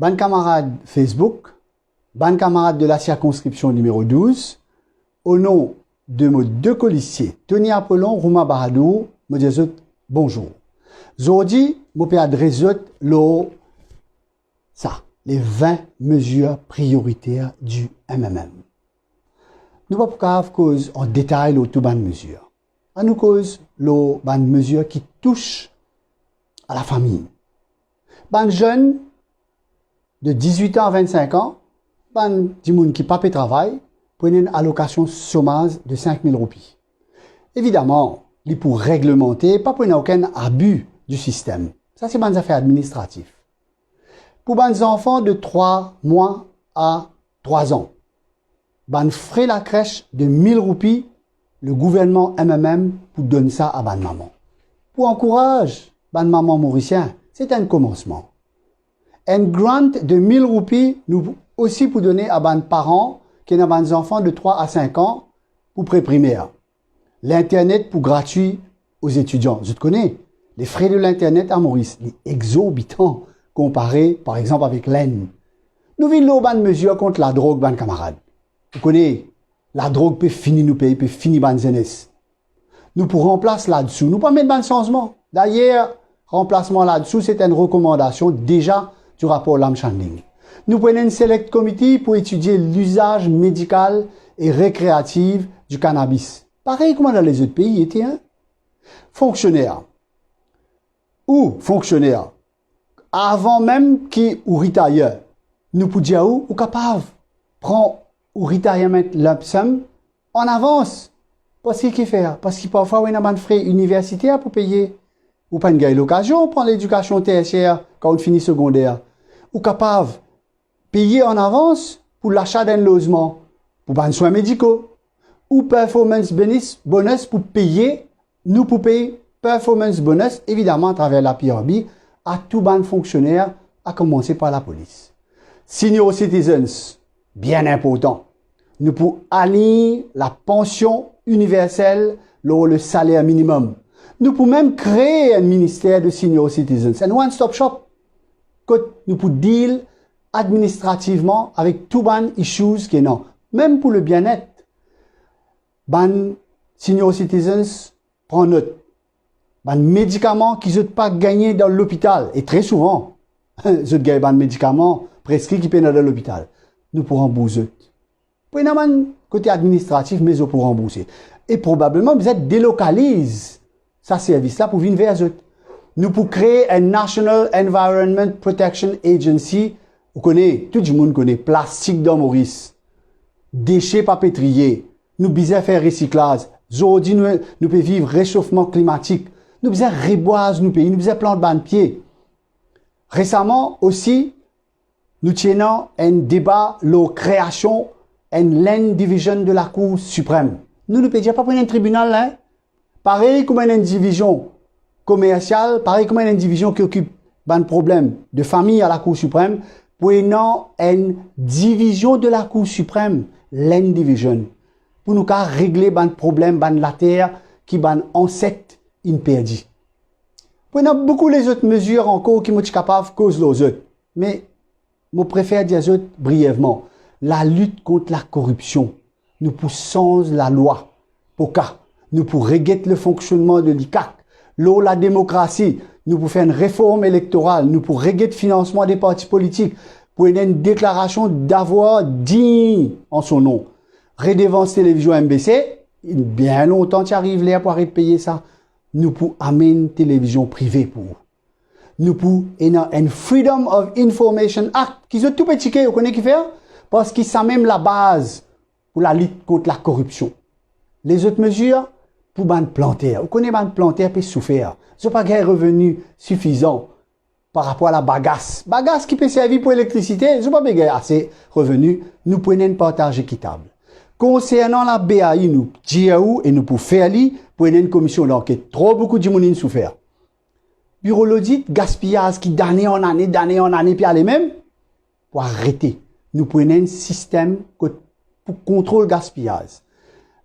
ban camarade Facebook, ban camarade de la circonscription numéro 12, au nom de mes deux colistiers, Tony Apollon, Rouma Baradou, me dis bonjour. Aujourd'hui, je peux adresser les 20 mesures prioritaires du MMM. Nous ne pouvons pas cause en détail toutes les mesures. Nous cause les mesures qui touchent à la famille. Les jeunes de 18 ans à 25 ans, les gens qui n'ont pas de travail, prennent une allocation chômage de 5 000 roupies. Évidemment, ils pour réglementer, pas pour aucun abus du système. Ça, c'est des affaires administratives. Pour les enfants de 3 mois à 3 ans, ban frais la crèche de 1000 roupies, le gouvernement MMM pour donner ça à ban maman. Pour encourager ban maman mauricien, c'est un commencement. Un grant de 1000 roupies, nous aussi pour donner à ban parents qui ont des enfants de 3 à 5 ans pour pré-primaire. L'Internet pour gratuit aux étudiants. Je te connais, les frais de l'Internet à Maurice, les exorbitants comparés par exemple avec l'Aisne. Nous vivons une mesure contre la drogue, ban camarades. Vous connaissez, la drogue peut finir nous payer, peut finir ban jeunesse. Nous pour remplacer là-dessous, nous pas mettre un changement. D'ailleurs, remplacement là-dessous, c'est une recommandation déjà du rapport Lam-Chandling. Nous prenons une select committee pour étudier l'usage médical et récréatif du cannabis. Pareil comme dans les autres pays, était un fonctionnaire. Ou fonctionnaire. Avant même qu'il ou retire, nous pouvons dire ou capable prendre ou retirement lump sum en avance. Parce qu'il fait, parce qu'il parfois il y a des frais universitaires pour payer. Ou pas une l'occasion pour l'éducation tertiaire quand on finit secondaire. Ou capable payer en avance pour l'achat d'un logement, pour des soins médicaux. Ou performance bonus pour payer, nous pour payer performance bonus, évidemment à travers la PRB, à tout ban fonctionnaire, à commencer par la police. Senior citizens, bien important. Nous pour aligner la pension universelle le salaire minimum. Nous pouvons même créer un ministère de senior citizens, un one-stop shop. Nous pouvons deal administrativement avec tout ban issues qui non. Même pour le bien-être. Ban senior citizens prend note. Ban médicaments qu'ils n'ont pas gagné dans l'hôpital. Et très souvent, ils ont gagné ban médicaments prescrits qui peuvent dans l'hôpital. Nous pourrons rembourser. Pour un côté administratif, mais pour rembourser. Et probablement, vous êtes délocalise ce service-là pour venir vers eux. Nous pour créer un National Environment Protection Agency. Vous connaissez, tout le monde connaît, plastique dans Maurice, déchets papetriers. Nous besoin faire recyclage. Aujourd'hui, nous pouvons vivre réchauffement climatique. Nous besoin reboiser nos pays. Nous besoin planter ban pied. Récemment aussi, nous tenons un débat, la création, une land division de la Cour suprême. Nous ne pouvons pas prendre un tribunal, hein? Pareil comme une division commerciale, pareil comme une division qui occupe un problème de famille à la Cour suprême, prenons une division de la Cour suprême, land division. Pour nous régler ban problème, ban la terre, qui ban ancêtre imperdit. Pour nous beaucoup les autres mesures encore qui sont capables de cause les autres. Mais, je préfère dire autres brièvement. La lutte contre la corruption. Nous poussons la loi. Pour cas. Nous pour régler le fonctionnement de l'ICAC. La démocratie. Nous pour faire une réforme électorale. Nous pour régler le financement des partis politiques. Pour une déclaration d'avoir digne en son nom. Redevance télévision MBC, bien longtemps tu arrives là pour arrêter de payer ça. Nous pour amener une télévision privée pour. Nous pour un Freedom of Information Act qui sont tout petit vous connaissez qui faire parce qu'ils sont même la base pour la lutte contre la corruption. Les autres mesures pour ban plantaire. Vous connaissez ban plantaire peut souffrir. Ils n'ont pas de revenus suffisants par rapport à la bagasse. Bagasse qui peut servir pour l'électricité, ils n'ont pas de assez revenus. Nous prenons un partage équitable. Concernant la BAI, nous disons et nous pouvons faire pour une commission d'enquête. Trop beaucoup de gens souffert. Bureau l'audit, gaspillage qui d'année en année, puis aller même, pour arrêter. Nous prenons un système pour contrôler le gaspillage.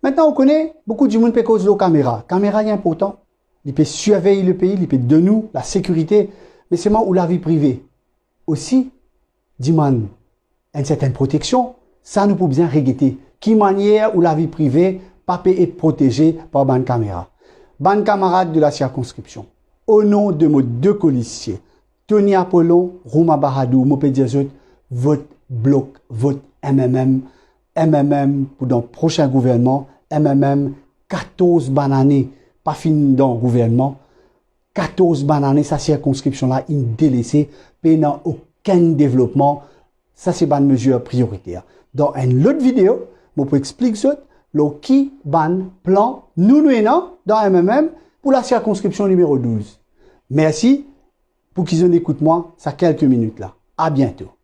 Maintenant, on connaît beaucoup de gens qui cause de caméra. Caméra est important. Il peut surveiller le pays, il peut de nous, la sécurité, mais c'est moi ou la vie privée. Aussi, demande une certaine protection, ça nous peut bien regretter. Qui manière où la vie privée pas peut être protégée par ban caméra. Ban camarades de la circonscription, au nom de mes deux colistiers, Tony Apollon, Rouma Bahadou, Mopediazot, vote bloc, vote MMM pour dans le prochain gouvernement, MMM 14 bananes, pas fini dans le gouvernement, 14 bananes, sa circonscription-là, une délaissée, mais n'a aucun développement, ça c'est une mesure prioritaire. Dans une autre vidéo, je peux expliquer ça, le qui ban plan nous dans MMM pour la circonscription numéro 12. Merci pour qu'ils en écoutent moi, ça quelques minutes là. À bientôt.